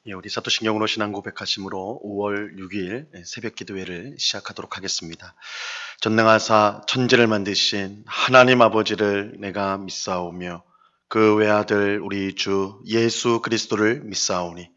우리 사도신경으로 신앙 고백하심으로 5월 6일 새벽 기도회를 시작하도록 하겠습니다. 전능하사 천지를 만드신 하나님 아버지를 내가 믿사오며 그 외아들 우리 주 예수 그리스도를 믿사오니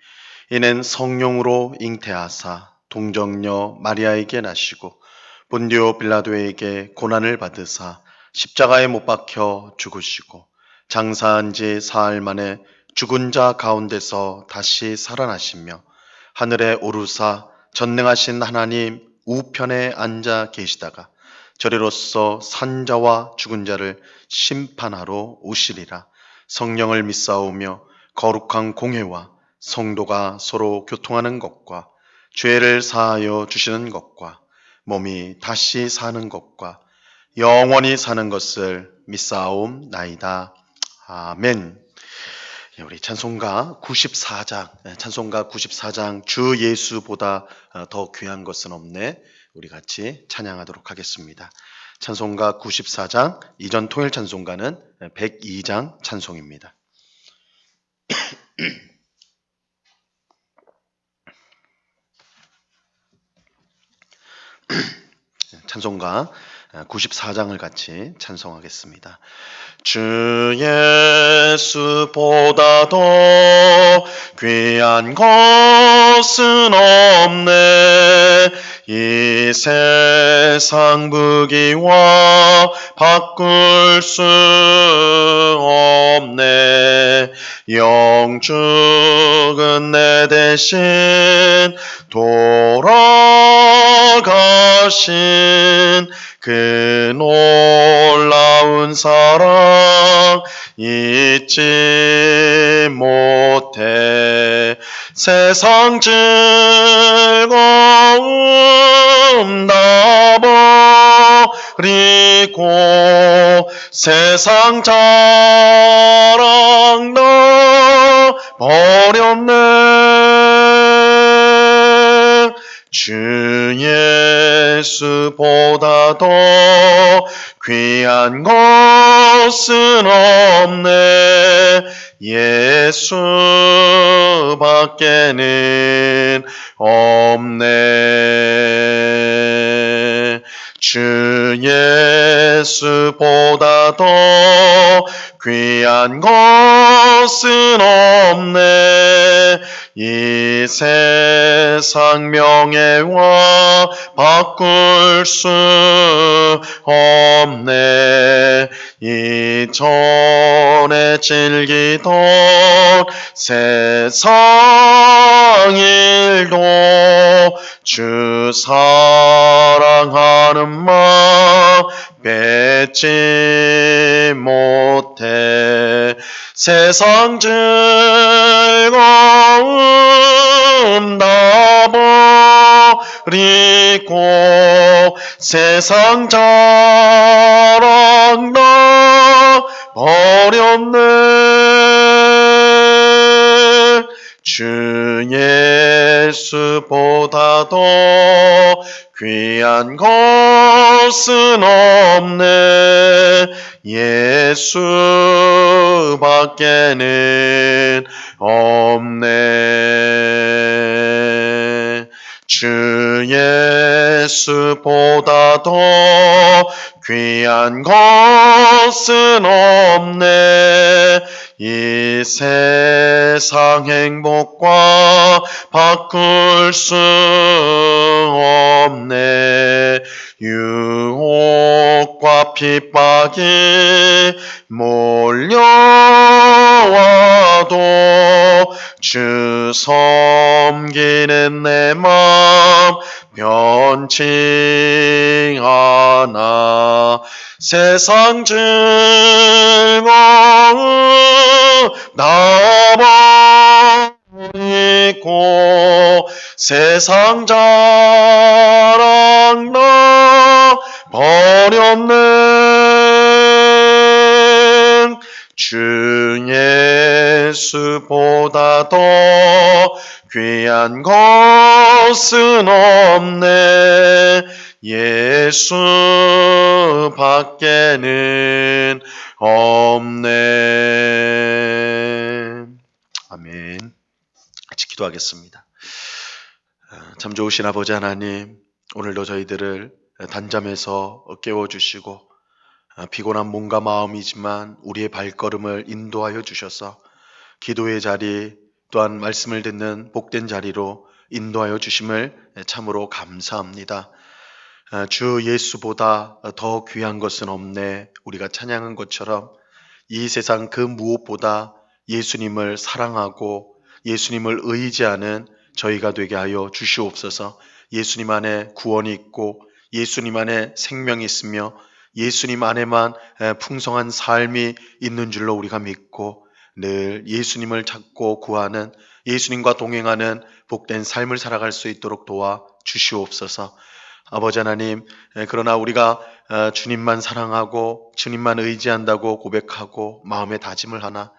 이는 성령으로 잉태하사 동정녀 마리아에게 나시고 본디오 빌라도에게 고난을 받으사 십자가에 못 박혀 죽으시고 장사한 지 사흘 만에 죽은 자 가운데서 다시 살아나시며 하늘에 오르사 전능하신 하나님 우편에 앉아 계시다가 저리로서 산 자와 죽은 자를 심판하러 오시리라. 성령을 믿사오며 거룩한 공회와 성도가 서로 교통하는 것과 죄를 사하여 주시는 것과 몸이 다시 사는 것과 영원히 사는 것을 믿사옵나이다. 아멘. 우리 찬송가 94장 주 예수보다 더 귀한 것은 없네. 우리 같이 찬양하도록 하겠습니다. 찬송가 94장, 이전 통일 찬송가는 102장 찬송입니다. 찬송가 94장을 같이 찬송하겠습니다. 주 예수보다 더 귀한 것은 없네. 이 세상 부귀와 바꿀 수 없네. 영죽은 내 대신 돌아가신 그 놀라운 사랑 잊지 못해. 세상 즐거움 다 버리고 세상 자랑 다 버렸네. 주 예수보다 더 귀한 것은 없네. 예수밖에는 없네. 주 예수보다 더 귀한 것은 없네. 이 세상 명예와 바꿀 수 없네. 이전에 즐기던 세상 일도 주 사랑하는 마음 뺏지 못해. 세상 즐거움 다 버리고 세상 자랑 다 버렸네. 주 예수보다 더 귀한 것은 없네. 예수밖에는 없네. 주 예수보다 더 귀한 것은 없네. 이 세상 행복과 바꿀 수 없네. 유혹과 핍박이 몰려와도 주 섬기는 내 맘 변치 않아. 세상 즐거움 다 버리고 세상 자랑 다 버렸네. 주 예수보다 더 귀한 것은 없네. 예수밖에는 없네. 아멘. 기도하겠습니다. 참 좋으신 아버지 하나님, 오늘도 저희들을 단잠에서 깨워주시고 피곤한 몸과 마음이지만 우리의 발걸음을 인도하여 주셔서 기도의 자리 또한 말씀을 듣는 복된 자리로 인도하여 주심을 참으로 감사합니다. 주 예수보다 더 귀한 것은 없네. 우리가 찬양한 것처럼 이 세상 그 무엇보다 예수님을 사랑하고 예수님을 의지하는 저희가 되게 하여 주시옵소서. 예수님 안에 구원이 있고 예수님 안에 생명이 있으며 예수님 안에만 풍성한 삶이 있는 줄로 우리가 믿고 늘 예수님을 찾고 구하는 예수님과 동행하는 복된 삶을 살아갈 수 있도록 도와 주시옵소서. 아버지 하나님, 그러나 우리가 주님만 사랑하고 주님만 의지한다고 고백하고 마음에 다짐을 하나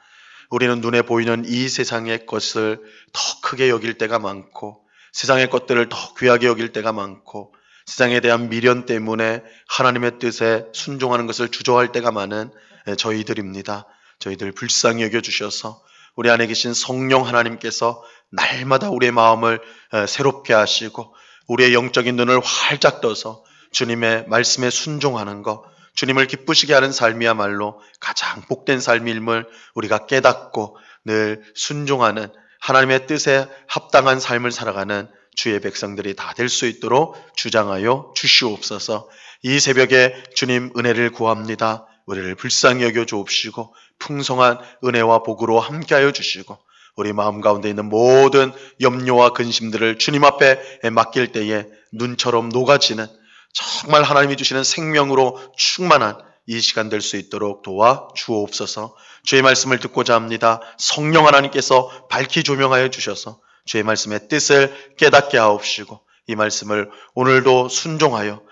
우리는 눈에 보이는 이 세상의 것을 더 크게 여길 때가 많고 세상의 것들을 더 귀하게 여길 때가 많고 세상에 대한 미련 때문에 하나님의 뜻에 순종하는 것을 주저할 때가 많은 저희들입니다. 저희들 불쌍히 여겨주셔서 우리 안에 계신 성령 하나님께서 날마다 우리의 마음을 새롭게 하시고 우리의 영적인 눈을 활짝 떠서 주님의 말씀에 순종하는 것, 주님을 기쁘시게 하는 삶이야말로 가장 복된 삶임을 우리가 깨닫고 늘 순종하는 하나님의 뜻에 합당한 삶을 살아가는 주의 백성들이 다 될 수 있도록 주장하여 주시옵소서. 이 새벽에 주님 은혜를 구합니다. 우리를 불쌍히 여겨 주옵시고 풍성한 은혜와 복으로 함께하여 주시고 우리 마음 가운데 있는 모든 염려와 근심들을 주님 앞에 맡길 때에 눈처럼 녹아지는 정말 하나님이 주시는 생명으로 충만한 이 시간 될 수 있도록 도와 주옵소서. 주의 말씀을 듣고자 합니다. 성령 하나님께서 밝히 조명하여 주셔서 주의 말씀의 뜻을 깨닫게 하옵시고 이 말씀을 오늘도 순종하여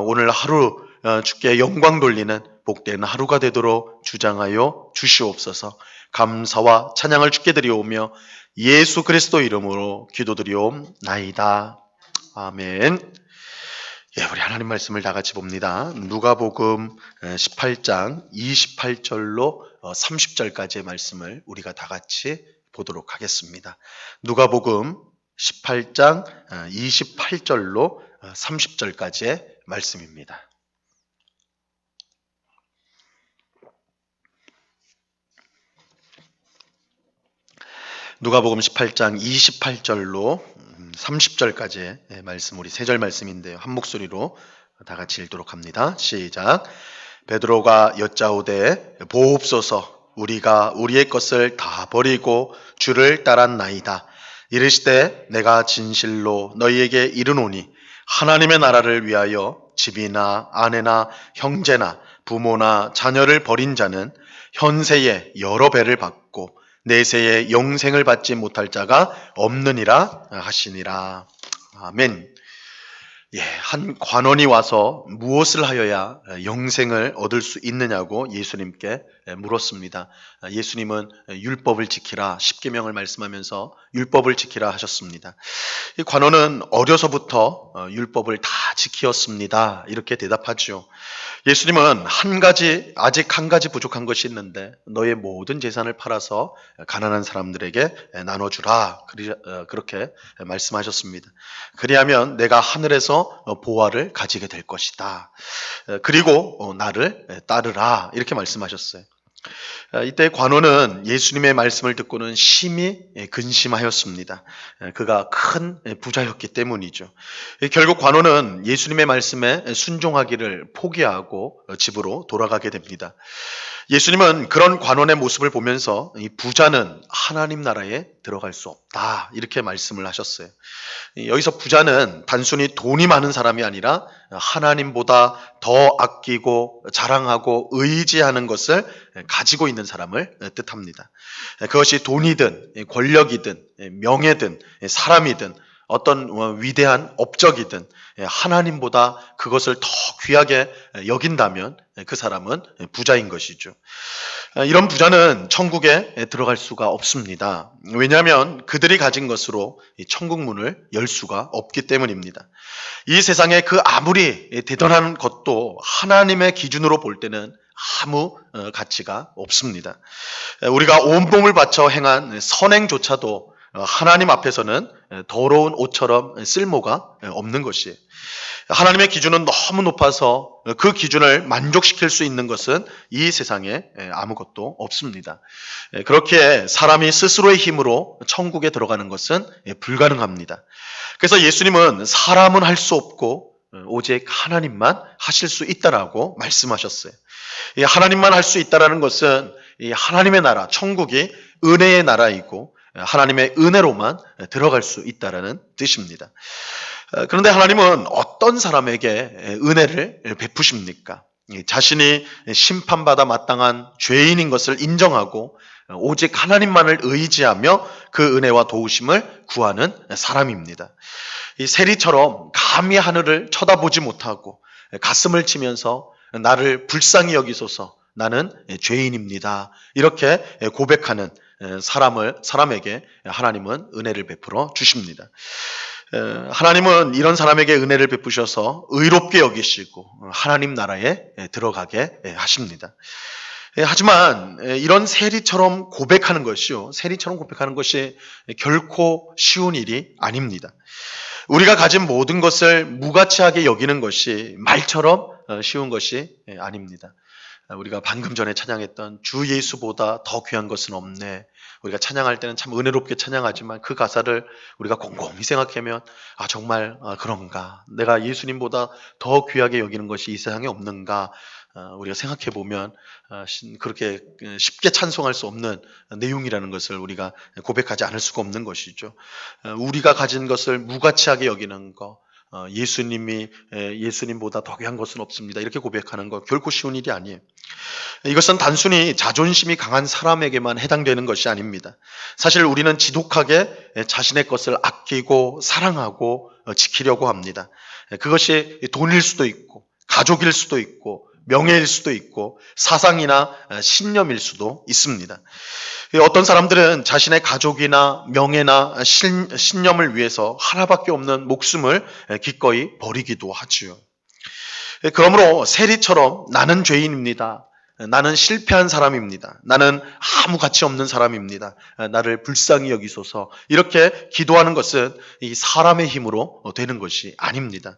오늘 하루 주께 영광 돌리는 복된 하루가 되도록 주장하여 주시옵소서. 감사와 찬양을 주께 드리오며 예수 그리스도 이름으로 기도드리옵나이다. 아멘. 예, 우리 하나님 말씀을 다 같이 봅니다. 누가복음 18장 28절로 30절까지의 말씀을 우리가 다 같이 보도록 하겠습니다. 누가복음 18장 28절로 30절까지의 말씀입니다. 누가복음 18장 28절로 30절까지의 말씀, 우리 세 절 말씀인데요. 한 목소리로 다 같이 읽도록 합니다. 시작. 베드로가 여짜오되 보옵소서, 우리가 우리의 것을 다 버리고 주를 따랐나이다. 이르시되 내가 진실로 너희에게 이르노니 하나님의 나라를 위하여 집이나 아내나 형제나 부모나 자녀를 버린 자는 현세에 여러 배를 받고 내세에 영생을 받지 못할 자가 없느니라 하시니라. 아멘. 예, 한 관원이 와서 무엇을 하여야 영생을 얻을 수 있느냐고 예수님께 물었습니다. 예수님은 율법을 지키라, 십계명을 말씀하면서 율법을 지키라 하셨습니다. 이 관원은 어려서부터 율법을 다 지키었습니다. 이렇게 대답하죠. 예수님은 아직 한 가지 부족한 것이 있는데 너의 모든 재산을 팔아서 가난한 사람들에게 나눠주라. 그렇게 말씀하셨습니다. 그리하면 내가 하늘에서 보화를 가지게 될 것이다. 그리고 나를 따르라. 이렇게 말씀하셨어요. 이때 관원은 예수님의 말씀을 듣고는 심히 근심하였습니다. 그가 큰 부자였기 때문이죠. 결국 관원은 예수님의 말씀에 순종하기를 포기하고 집으로 돌아가게 됩니다. 예수님은 그런 관원의 모습을 보면서 이 부자는 하나님 나라에 들어갈 수 없다, 이렇게 말씀을 하셨어요. 여기서 부자는 단순히 돈이 많은 사람이 아니라 하나님보다 더 아끼고 자랑하고 의지하는 것을 가지고 있는 사람을 뜻합니다. 그것이 돈이든 권력이든 명예든 사람이든 어떤 위대한 업적이든 하나님보다 그것을 더 귀하게 여긴다면 그 사람은 부자인 것이죠. 이런 부자는 천국에 들어갈 수가 없습니다. 왜냐하면 그들이 가진 것으로 천국 문을 열 수가 없기 때문입니다. 이 세상에 그 아무리 대단한 것도 하나님의 기준으로 볼 때는 아무 가치가 없습니다. 우리가 온몸을 바쳐 행한 선행조차도 하나님 앞에서는 더러운 옷처럼 쓸모가 없는 것이에요. 하나님의 기준은 너무 높아서 그 기준을 만족시킬 수 있는 것은 이 세상에 아무것도 없습니다. 그렇게 사람이 스스로의 힘으로 천국에 들어가는 것은 불가능합니다. 그래서 예수님은 사람은 할 수 없고 오직 하나님만 하실 수 있다라고 말씀하셨어요. 하나님만 할 수 있다라는 것은 이 하나님의 나라, 천국이 은혜의 나라이고 하나님의 은혜로만 들어갈 수 있다라는 뜻입니다. 그런데 하나님은 어떤 사람에게 은혜를 베푸십니까? 자신이 심판받아 마땅한 죄인인 것을 인정하고 오직 하나님만을 의지하며 그 은혜와 도우심을 구하는 사람입니다. 이 세리처럼 감히 하늘을 쳐다보지 못하고 가슴을 치면서 나를 불쌍히 여기소서, 나는 죄인입니다, 이렇게 고백하는 사람에게 하나님은 은혜를 베풀어 주십니다. 하나님은 이런 사람에게 은혜를 베푸셔서 의롭게 여기시고 하나님 나라에 들어가게 하십니다. 하지만 이런 세리처럼 고백하는 것이 결코 쉬운 일이 아닙니다. 우리가 가진 모든 것을 무가치하게 여기는 것이 말처럼 쉬운 것이 아닙니다. 우리가 방금 전에 찬양했던 주 예수보다 더 귀한 것은 없네. 우리가 찬양할 때는 참 은혜롭게 찬양하지만 그 가사를 우리가 곰곰이 생각하면 정말 그런가? 내가 예수님보다 더 귀하게 여기는 것이 이 세상에 없는가? 우리가 생각해 보면 그렇게 쉽게 찬송할 수 없는 내용이라는 것을 우리가 고백하지 않을 수가 없는 것이죠. 우리가 가진 것을 무가치하게 여기는 것, 예수님보다 더 귀한 것은 없습니다, 이렇게 고백하는 것 결코 쉬운 일이 아니에요. 이것은 단순히 자존심이 강한 사람에게만 해당되는 것이 아닙니다. 사실 우리는 지독하게 자신의 것을 아끼고 사랑하고 지키려고 합니다. 그것이 돈일 수도 있고 가족일 수도 있고 명예일 수도 있고 사상이나 신념일 수도 있습니다. 어떤 사람들은 자신의 가족이나 명예나 신념을 위해서 하나밖에 없는 목숨을 기꺼이 버리기도 하지요. 그러므로 세리처럼 나는 죄인입니다, 나는 실패한 사람입니다, 나는 아무 가치 없는 사람입니다, 나를 불쌍히 여기소서, 이렇게 기도하는 것은 이 사람의 힘으로 되는 것이 아닙니다.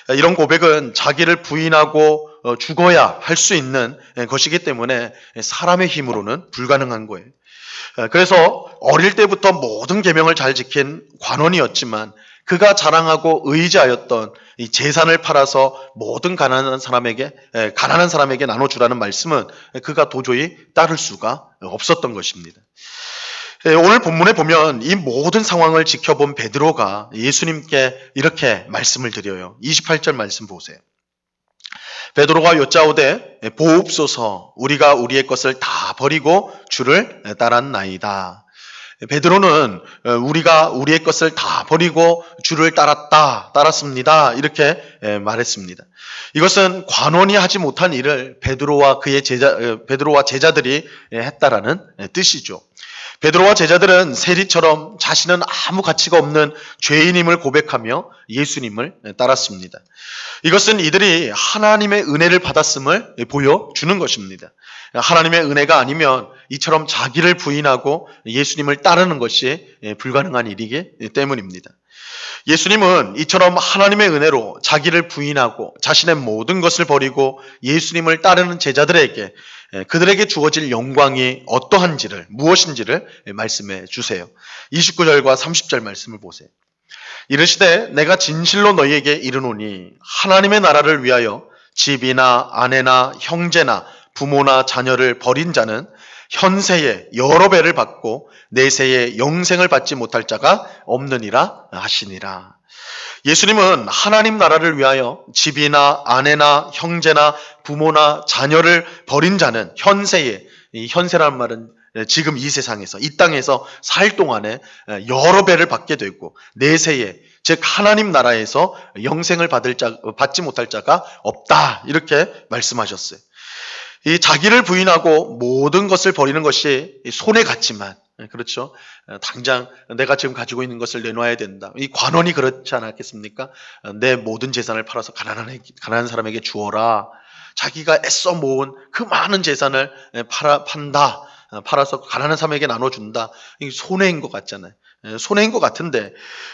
이런 고백은 자기를 부인하고 죽어야 할 수 있는 것이기 때문에 사람의 힘으로는 불가능한 거예요. 그래서 어릴 때부터 모든 계명을 잘 지킨 관원이었지만 그가 자랑하고 의지하였던 이 재산을 팔아서 모든 가난한 사람에게 나눠주라는 말씀은 그가 도저히 따를 수가 없었던 것입니다. 오늘 본문에 보면 이 모든 상황을 지켜본 베드로가 예수님께 이렇게 말씀을 드려요. 28절 말씀 보세요. 베드로가 여짜오되 보옵소서, 우리가 우리의 것을 다 버리고 주를 따랐나이다. 베드로는 우리가 우리의 것을 다 버리고 주를 따랐습니다, 이렇게 말했습니다. 이것은 관원이 하지 못한 일을 베드로와 제자들이 했다라는 뜻이죠. 베드로와 제자들은 세리처럼 자신은 아무 가치가 없는 죄인임을 고백하며 예수님을 따랐습니다. 이것은 이들이 하나님의 은혜를 받았음을 보여주는 것입니다. 하나님의 은혜가 아니면 이처럼 자기를 부인하고 예수님을 따르는 것이 불가능한 일이기 때문입니다. 예수님은 이처럼 하나님의 은혜로 자기를 부인하고 자신의 모든 것을 버리고 예수님을 따르는 제자들에게 그들에게 주어질 영광이 무엇인지를 말씀해 주세요. 29절과 30절 말씀을 보세요. 이르시되 내가 진실로 너희에게 이르노니 하나님의 나라를 위하여 집이나 아내나 형제나 부모나 자녀를 버린 자는 현세에 여러 배를 받고 내세에 영생을 받지 못할 자가 없느니라 하시니라. 예수님은 하나님 나라를 위하여 집이나 아내나 형제나 부모나 자녀를 버린 자는 현세에, 이 현세라는 말은 지금 이 세상에서, 이 땅에서 살 동안에 여러 배를 받게 되고 내세에, 즉 하나님 나라에서 영생을 받지 못할 자가 없다, 이렇게 말씀하셨어요. 이 자기를 부인하고 모든 것을 버리는 것이 손해 같지만, 그렇죠, 당장 내가 지금 가지고 있는 것을 내놔야 된다. 이 관원이 그렇지 않았겠습니까? 내 모든 재산을 팔아서 가난한 사람에게 주어라. 자기가 애써 모은 그 많은 재산을 팔아서 가난한 사람에게 나눠준다. 이게 손해인 것 같잖아요. 손해인 것 같은데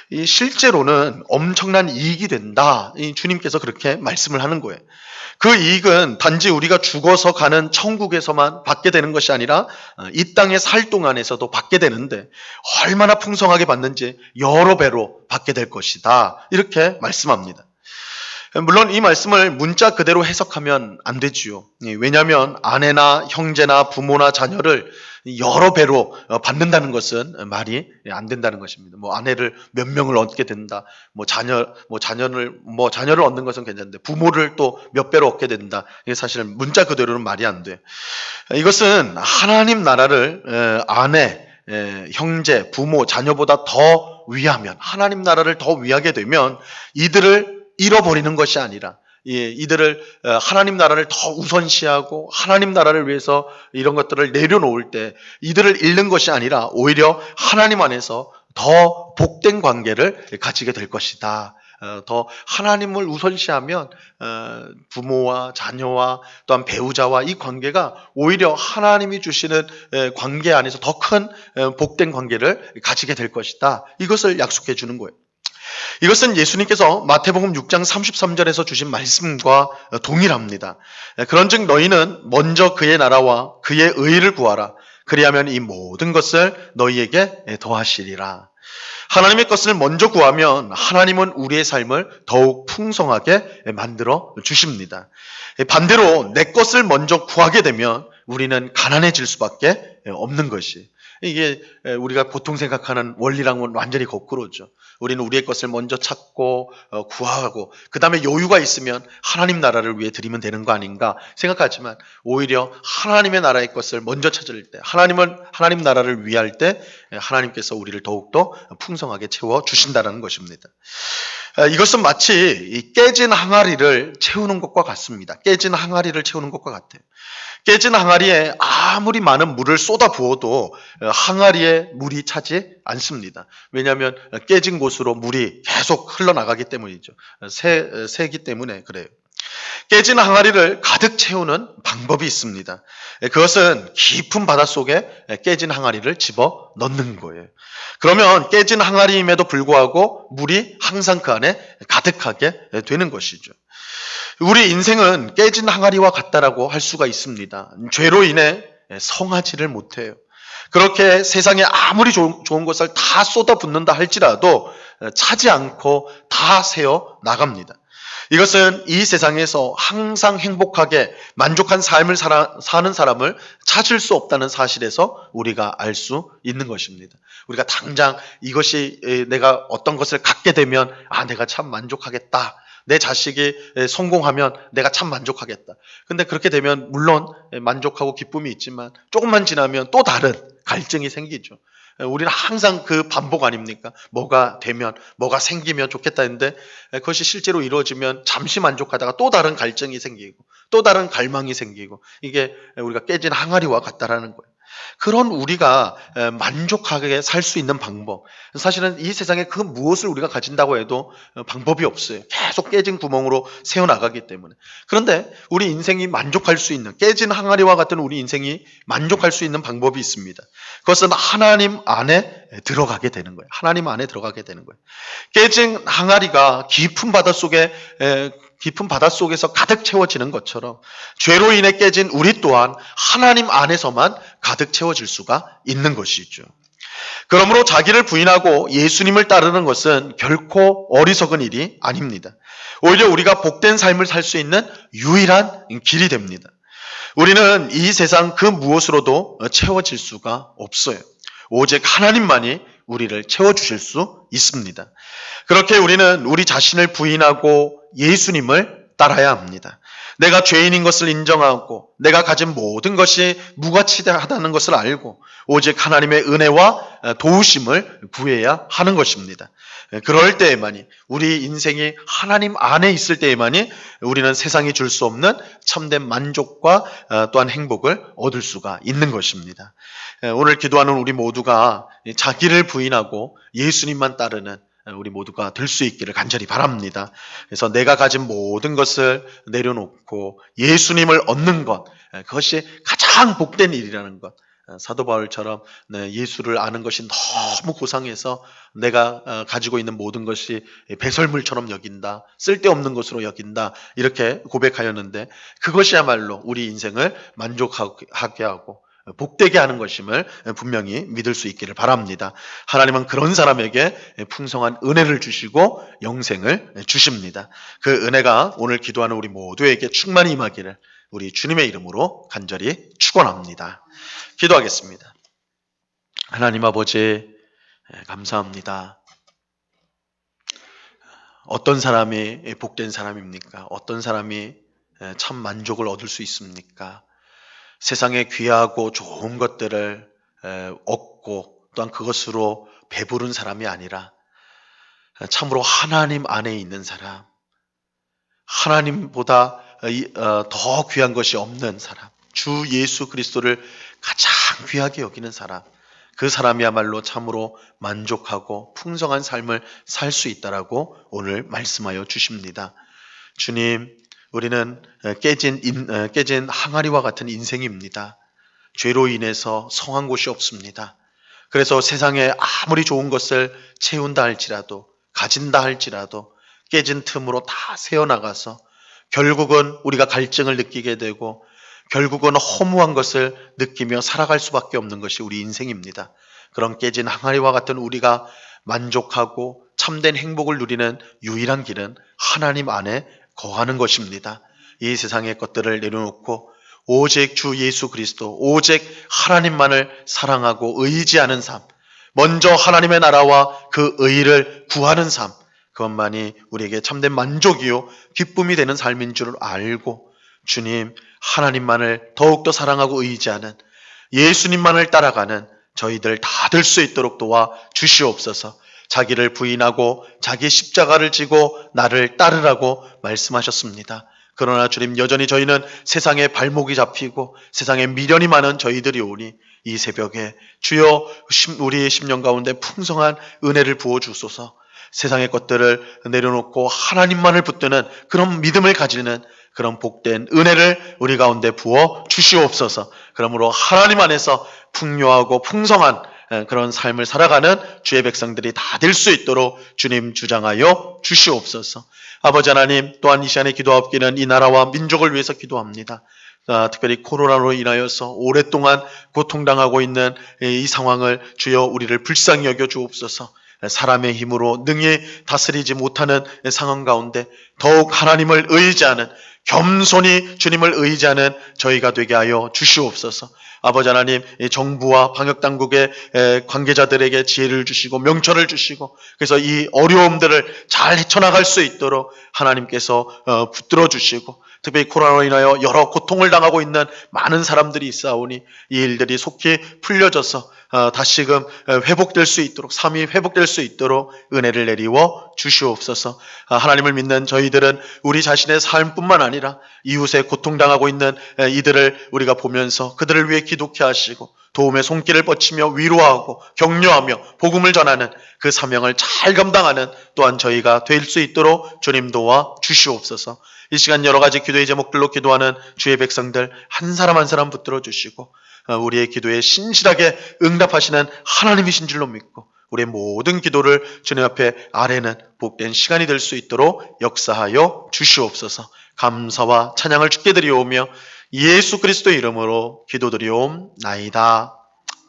이 실제로는 엄청난 이익이 된다. 이 주님께서 그렇게 말씀을 하는 거예요. 그 이익은 단지 우리가 죽어서 가는 천국에서만 받게 되는 것이 아니라 이 땅에 살 동안에서도 받게 되는데 얼마나 풍성하게 받는지 여러 배로 받게 될 것이다. 이렇게 말씀합니다. 물론 이 말씀을 문자 그대로 해석하면 안 되지요. 왜냐하면 아내나 형제나 부모나 자녀를 여러 배로 받는다는 것은 말이 안 된다는 것입니다. 뭐 아내를 몇 명을 얻게 된다. 자녀를 얻는 것은 괜찮은데 부모를 또 몇 배로 얻게 된다. 이게 사실은 문자 그대로는 말이 안 돼. 이것은 하나님 나라를 아내, 형제, 부모, 자녀보다 더 위하면 하나님 나라를 더 위하게 되면 이들을 잃어버리는 것이 아니라 이들을 하나님 나라를 더 우선시하고 하나님 나라를 위해서 이런 것들을 내려놓을 때 이들을 잃는 것이 아니라 오히려 하나님 안에서 더 복된 관계를 가지게 될 것이다. 더 하나님을 우선시하면 부모와 자녀와 또한 배우자와 이 관계가 오히려 하나님이 주시는 관계 안에서 더 큰 복된 관계를 가지게 될 것이다. 이것을 약속해 주는 거예요. 이것은 예수님께서 마태복음 6장 33절에서 주신 말씀과 동일합니다. 그런즉 너희는 먼저 그의 나라와 그의 의를 구하라. 그리하면 이 모든 것을 너희에게 더하시리라. 하나님의 것을 먼저 구하면 하나님은 우리의 삶을 더욱 풍성하게 만들어 주십니다. 반대로 내 것을 먼저 구하게 되면 우리는 가난해질 수밖에 없는 것이. 이게 우리가 보통 생각하는 원리랑은 완전히 거꾸로죠. 우리는 우리의 것을 먼저 찾고 구하고 그 다음에 여유가 있으면 하나님 나라를 위해 드리면 되는 거 아닌가 생각하지만 오히려 하나님의 나라의 것을 먼저 찾을 때 하나님 나라를 위할 때 하나님께서 우리를 더욱더 풍성하게 채워주신다는 것입니다. 이것은 마치 깨진 항아리를 채우는 것과 같습니다. 깨진 항아리를 채우는 것과 같아요. 깨진 항아리에 아무리 많은 물을 쏟아 부어도 항아리에 물이 차지 않습니다. 왜냐하면 깨진 곳으로 물이 계속 흘러나가기 때문이죠. 새기 때문에 그래요. 깨진 항아리를 가득 채우는 방법이 있습니다. 그것은 깊은 바닷속에 깨진 항아리를 집어 넣는 거예요. 그러면 깨진 항아리임에도 불구하고 물이 항상 그 안에 가득하게 되는 것이죠. 우리 인생은 깨진 항아리와 같다라고 할 수가 있습니다. 죄로 인해 성하지를 못해요. 그렇게 세상에 아무리 좋은 것을 다 쏟아붓는다 할지라도 차지 않고 다 새어 나갑니다. 이것은 이 세상에서 항상 행복하게 만족한 삶을 사는 사람을 찾을 수 없다는 사실에서 우리가 알 수 있는 것입니다. 우리가 당장 이것이 내가 어떤 것을 갖게 되면 내가 참 만족하겠다. 내 자식이 성공하면 내가 참 만족하겠다. 근데 그렇게 되면 물론 만족하고 기쁨이 있지만 조금만 지나면 또 다른 갈증이 생기죠. 우리는 항상 그 반복 아닙니까? 뭐가 되면, 뭐가 생기면 좋겠다 했는데 그것이 실제로 이루어지면 잠시 만족하다가 또 다른 갈증이 생기고 또 다른 갈망이 생기고 이게 우리가 깨진 항아리와 같다라는 거예요. 그런 우리가 만족하게 살 수 있는 방법. 사실은 이 세상에 그 무엇을 우리가 가진다고 해도 방법이 없어요. 계속 깨진 구멍으로 새어나가기 때문에. 그런데 우리 인생이 만족할 수 있는, 깨진 항아리와 같은 우리 인생이 만족할 수 있는 방법이 있습니다. 그것은 하나님 안에 들어가게 되는 거예요. 하나님 안에 들어가게 되는 거예요. 깨진 항아리가 깊은 바닷속에서 가득 채워지는 것처럼 죄로 인해 깨진 우리 또한 하나님 안에서만 가득 채워질 수가 있는 것이죠. 그러므로 자기를 부인하고 예수님을 따르는 것은 결코 어리석은 일이 아닙니다. 오히려 우리가 복된 삶을 살 수 있는 유일한 길이 됩니다. 우리는 이 세상 그 무엇으로도 채워질 수가 없어요. 오직 하나님만이 우리를 채워주실 수 있습니다. 그렇게 우리는 우리 자신을 부인하고 예수님을 따라야 합니다. 내가 죄인인 것을 인정하고 내가 가진 모든 것이 무가치하다는 것을 알고 오직 하나님의 은혜와 도우심을 구해야 하는 것입니다. 그럴 때에만이 우리 인생이 하나님 안에 있을 때에만이 우리는 세상이 줄 수 없는 참된 만족과 또한 행복을 얻을 수가 있는 것입니다. 오늘 기도하는 우리 모두가 자기를 부인하고 예수님만 따르는 우리 모두가 될 수 있기를 간절히 바랍니다. 그래서 내가 가진 모든 것을 내려놓고 예수님을 얻는 것, 그것이 가장 복된 일이라는 것 사도 바울처럼 예수를 아는 것이 너무 고상해서 내가 가지고 있는 모든 것이 배설물처럼 여긴다, 쓸데없는 것으로 여긴다, 이렇게 고백하였는데, 그것이야말로 우리 인생을 만족하게 하고 복되게 하는 것임을 분명히 믿을 수 있기를 바랍니다. 하나님은 그런 사람에게 풍성한 은혜를 주시고 영생을 주십니다. 그 은혜가 오늘 기도하는 우리 모두에게 충만히 임하기를 우리 주님의 이름으로 간절히 축원합니다. 기도하겠습니다. 하나님 아버지, 감사합니다. 어떤 사람이 복된 사람입니까? 어떤 사람이 참 만족을 얻을 수 있습니까? 세상에 귀하고 좋은 것들을 얻고 또한 그것으로 배부른 사람이 아니라 참으로 하나님 안에 있는 사람, 하나님보다 더 귀한 것이 없는 사람, 주 예수 그리스도를 가장 귀하게 여기는 사람, 그 사람이야말로 참으로 만족하고 풍성한 삶을 살 수 있다라고 오늘 말씀하여 주십니다. 주님, 우리는 깨진 항아리와 같은 인생입니다. 죄로 인해서 성한 곳이 없습니다. 그래서 세상에 아무리 좋은 것을 채운다 할지라도, 가진다 할지라도 깨진 틈으로 다 새어나가서 결국은 우리가 갈증을 느끼게 되고 결국은 허무한 것을 느끼며 살아갈 수밖에 없는 것이 우리 인생입니다. 그런 깨진 항아리와 같은 우리가 만족하고 참된 행복을 누리는 유일한 길은 하나님 안에 거하는 것입니다. 이 세상의 것들을 내려놓고 오직 주 예수 그리스도, 오직 하나님만을 사랑하고 의지하는 삶, 먼저 하나님의 나라와 그 의를 구하는 삶, 그것만이 우리에게 참된 만족이요 기쁨이 되는 삶인 줄 알고 주님, 하나님만을 더욱더 사랑하고 의지하는, 예수님만을 따라가는 저희들 다 될 수 있도록 도와 주시옵소서. 자기를 부인하고 자기 십자가를 지고 나를 따르라고 말씀하셨습니다. 그러나 주님, 여전히 저희는 세상에 발목이 잡히고 세상에 미련이 많은 저희들이 오니 이 새벽에 주여 우리의 심령 가운데 풍성한 은혜를 부어주소서. 세상의 것들을 내려놓고 하나님만을 붙드는 그런 믿음을 가지는 그런 복된 은혜를 우리 가운데 부어 주시옵소서. 그러므로 하나님 안에서 풍요하고 풍성한 그런 삶을 살아가는 주의 백성들이 다 될 수 있도록 주님 주장하여 주시옵소서. 아버지 하나님, 또한 이 시간에 기도하옵기는 이 나라와 민족을 위해서 기도합니다. 특별히 코로나로 인하여서 오랫동안 고통당하고 있는 이 상황을 주여 우리를 불쌍히 여겨 주옵소서. 사람의 힘으로 능히 다스리지 못하는 상황 가운데 더욱 하나님을 의지하는, 겸손히 주님을 의지하는 저희가 되게 하여 주시옵소서. 아버지 하나님, 정부와 방역당국의 관계자들에게 지혜를 주시고 명철을 주시고 그래서 이 어려움들을 잘 헤쳐나갈 수 있도록 하나님께서 붙들어 주시고, 특별히 코로나로 인하여 여러 고통을 당하고 있는 많은 사람들이 있사오니 이 일들이 속히 풀려져서 다시금 회복될 수 있도록, 삶이 회복될 수 있도록 은혜를 내리워 주시옵소서. 하나님을 믿는 저희들은 우리 자신의 삶뿐만 아니라 이웃의 고통당하고 있는 이들을 우리가 보면서 그들을 위해 기도케 하시고 도움의 손길을 뻗치며 위로하고 격려하며 복음을 전하는 그 사명을 잘 감당하는 또한 저희가 될 수 있도록 주님 도와 주시옵소서. 이 시간 여러 가지 기도의 제목들로 기도하는 주의 백성들 한 사람 한 사람 붙들어 주시고 우리의 기도에 신실하게 응답하시는 하나님이신 줄로 믿고 우리의 모든 기도를 주님 앞에 아뢰는 복된 시간이 될 수 있도록 역사하여 주시옵소서. 감사와 찬양을 주께 드리오며 예수 그리스도 이름으로 기도드리옵나이다.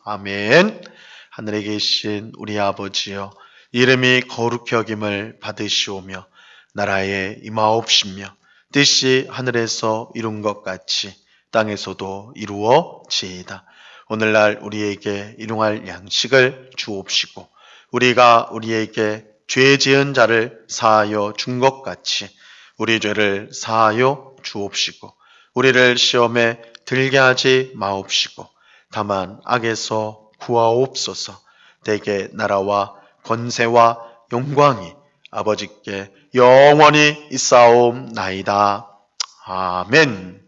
아멘. 하늘에 계신 우리 아버지여, 이름이 거룩히 여김을 받으시오며 나라에 임하옵시며 뜻이 하늘에서 이룬 것 같이 땅에서도 이루어지이다. 오늘날 우리에게 일용할 양식을 주옵시고 우리가 우리에게 죄 지은 자를 사하여 준 것 같이 우리 죄를 사하여 주옵시고 우리를 시험에 들게 하지 마옵시고 다만 악에서 구하옵소서. 대개 나라와 권세와 영광이 아버지께 영원히 있사옵나이다. 아멘.